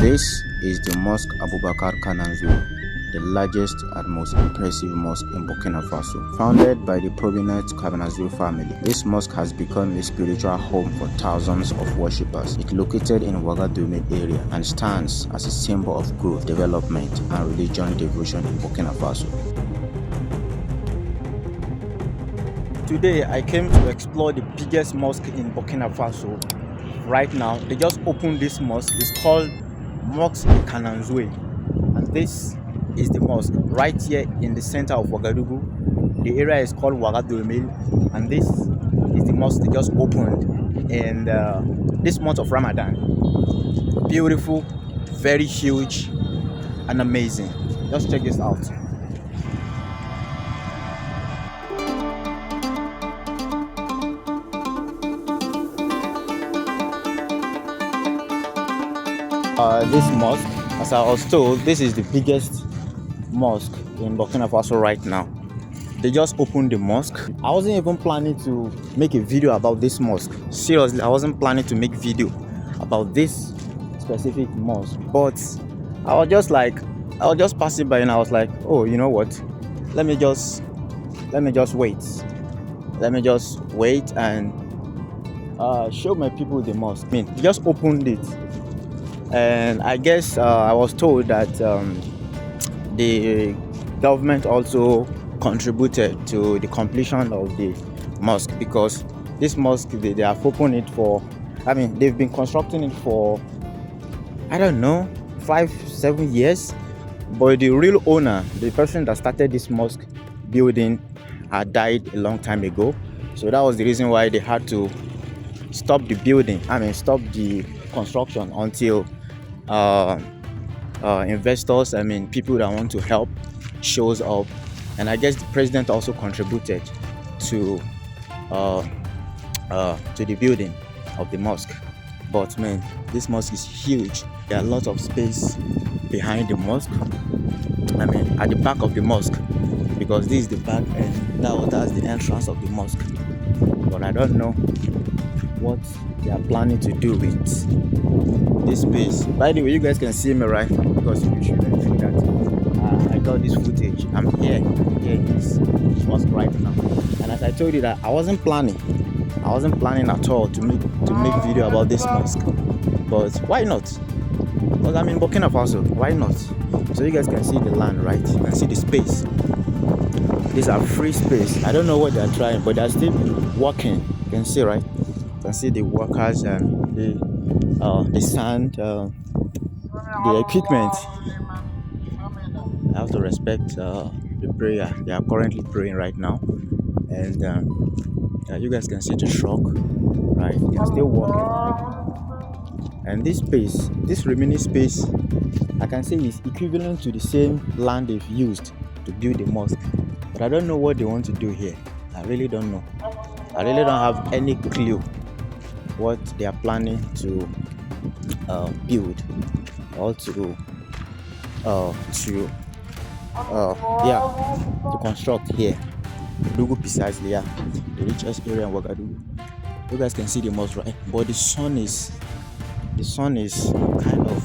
This is the Mosque Abubakar Kananzu, the largest and most impressive mosque in Burkina Faso. Founded by the prominent Kananzu family, this mosque has become a spiritual home for thousands of worshippers. It's located in Ouagadougou area and stands as a symbol of growth, development, and religious devotion in Burkina Faso. Today I came to explore the biggest mosque in Burkina Faso. Right now, they just opened this mosque. It's called Mosque Kananzui, and this is the mosque right here in the center of Ouagadougou. The area is called Ouagadougou, and this is the mosque they just opened in this month of Ramadan. Beautiful, very huge, and amazing. Just check this out. This mosque, as I was told, this is the biggest mosque in Burkina Faso right now. They just opened the mosque. I wasn't even planning to make a video about this mosque. Seriously, I wasn't planning to make video about this specific mosque. But I was just passing by and I was like, oh, you know what? Let me just wait. Let me just wait and show my people the mosque. I mean, they just opened it. And I guess I was told that the government also contributed to the completion of the mosque, because this mosque they have opened it for, I mean, they've been constructing it for, I don't know, 5-7 years, but the real owner, the person that started this mosque building, had died a long time ago. So that was the reason why they had to stop the building, stop the construction until investors, people that want to help shows up. And I guess the president also contributed to the building of the mosque. But man, this mosque is huge. There are lots of space behind the mosque, at the back of the mosque, because this is the back and that's the entrance of the mosque. But I don't know what they are planning to do with this space. By the way, you guys can see me, right? Because you should think that I got this footage. I'm here in this mosque right now. And as I told you that I wasn't planning at all to make video about this mosque. But why not? Because I'm in Burkina Faso. Why not? So you guys can see the land, right? You can see the space. These are free space. I don't know what they're trying, but they're still working. You can see, right? You can see the workers and the sand, the equipment. I have to respect the prayer. They are currently praying right now, and you guys can see the truck, right? They are still working. And this space, this remaining space, I can say is equivalent to the same land they've used to build the mosque. But I don't know what they want to do here. I really don't know. I really don't have any clue what they are planning to build or to construct here. Ouagadougou precisely, the richest area in Ouagadougou. You guys can see the mosque, right? But the sun is kind of,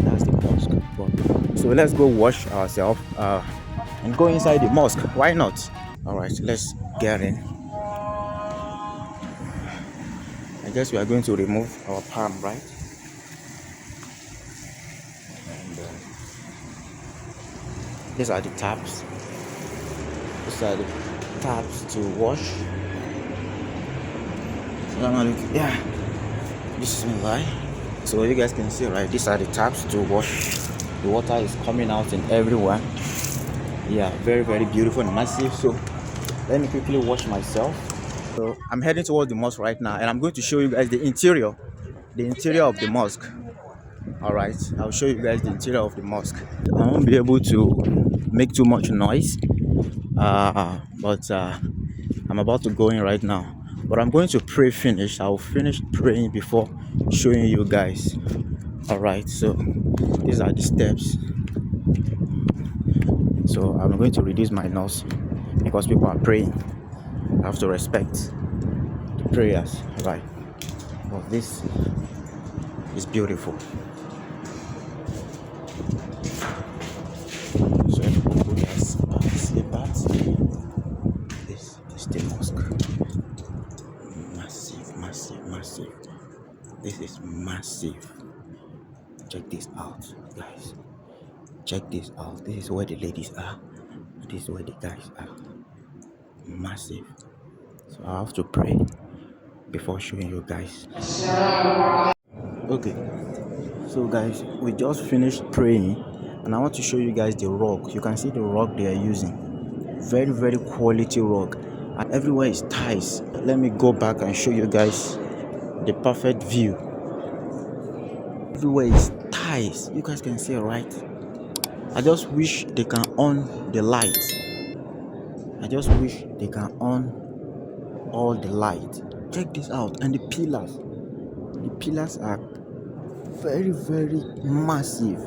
that's the mosque. But, so let's go wash ourselves and go inside the mosque. Why not? All right, let's get in. I guess we are going to remove our palm, right? And these are the taps. These are the taps to wash. Yeah, this is my lie. So you guys can see, right? These are the taps to wash. The water is coming out in everywhere. Yeah, very, very beautiful and massive. So let me quickly wash myself. So I'm heading towards the mosque right now, and I'm going to show you guys the interior of the mosque. All right, I'll show you guys the interior of the mosque. I won't be able to make too much noise, but I'm about to go in right now. But I'm going to finish. I'll finish praying before showing you guys. All right, so these are the steps. So I'm going to reduce my noise because people are praying. I have to respect the prayers, right? But this It's beautiful. So everybody has see that. This is the mosque. Massive. This is massive. Check this out, guys. Check this out. This is where the ladies are. This is where the guys are. Massive. So I have to pray before showing you guys. Okay. So guys, we just finished praying and I want to show you guys the rock. You can see the rock they are using. Very quality rock. And everywhere is tiles. Let me go back and show you guys the perfect view. Everywhere is tiles. You guys can see it, right? I just wish they can on the light. I just wish they can on all the light. Check this out. And the pillars. The pillars are very massive.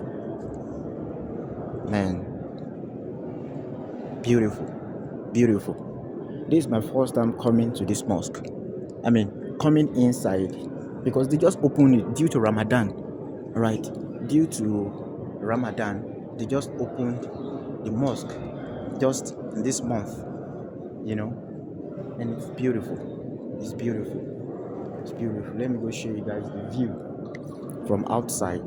Man. Beautiful. This is my first time coming to this mosque. I mean, coming inside. Because they just opened it due to Ramadan. Right? Due to Ramadan, they just opened the mosque just in this month, you know, and it's beautiful. Let me go show you guys the view from outside.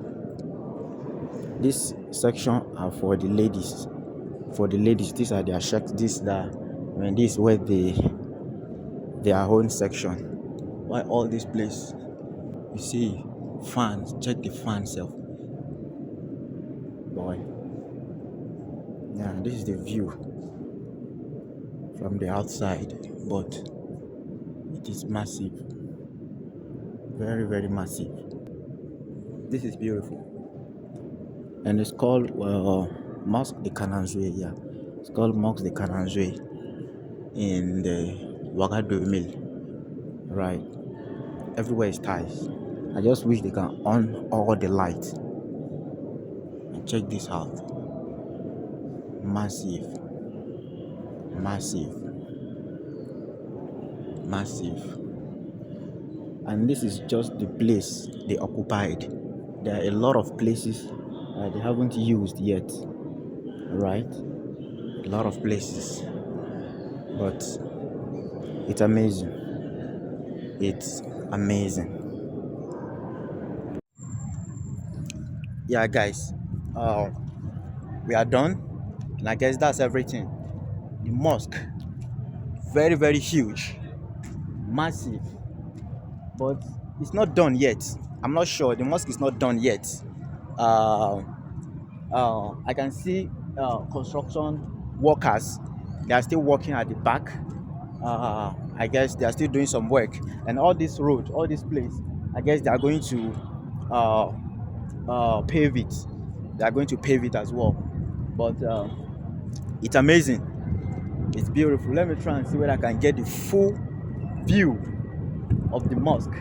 This section are for the ladies. These are their shirts. This is where their own section. Why all this place? You see fans. Check the fan self. Boy. Yeah, this is the view from the outside, but it is massive. Very massive. This is beautiful. And it's called Mosque de Cananzoué. Yeah, it's called Mosque de Cananzoué in the Ouagadougou Mill. Right. Everywhere is tiles. I just wish they can on all the lights. And check this out. Massive. And this is just the place they occupied. There are a lot of places they haven't used yet, right? A lot of places, but it's amazing. Yeah, guys, we are done, and I guess that's everything. The mosque, very huge, massive, but it's not done yet. I'm not sure. The mosque is not done yet. I can see construction workers. They are still working at the back. I guess they are still doing some work. And all this road, all this place, I guess they are going to pave it. They are going to pave it as well. But it's amazing. It's beautiful. Let me try and see whether I can get the full view of the mosque,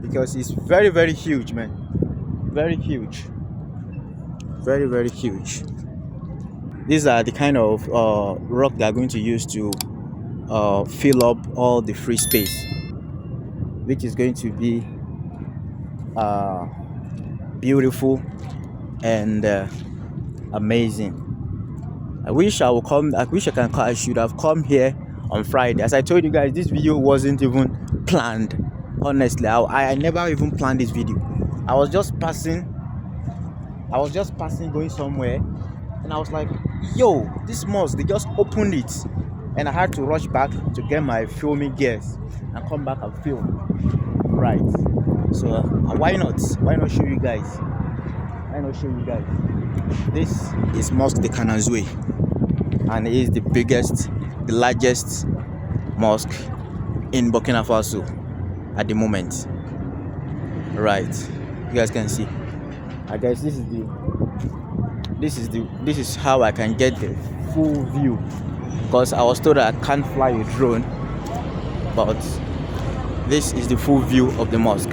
because it's very huge, man. Very huge. Very huge. These are the kind of rock they are going to use to fill up all the free space, which is going to be beautiful and amazing. I should have come here on Friday. As I told you guys, this video wasn't even planned. Honestly, I never even planned this video. I was just passing going somewhere, and I was like, yo, this mosque, they just opened it, and I had to rush back to get my filming gears and come back and film. Right. So why not show you guys? This is Mosque de Cananzoué, and it is the largest mosque in Burkina Faso at the moment. Right, you guys can see. I guess this is how I can get the full view, because I was told I can't fly a drone, but this is the full view of the mosque.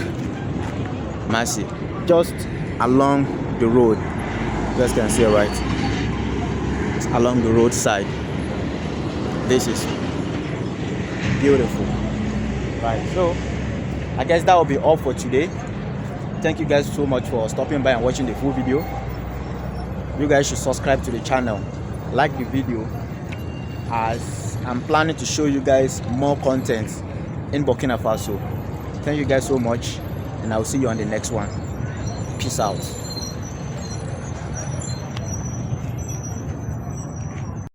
Massive, just along the road. You guys can see it, right? It's along the roadside. This is beautiful. Right, so I guess that will be all for today. Thank you guys so much for stopping by and watching the full video. You guys should subscribe to the channel, like the video, as I'm planning to show you guys more content in Burkina Faso. Thank you guys so much, and I'll see you on the next one. Peace out.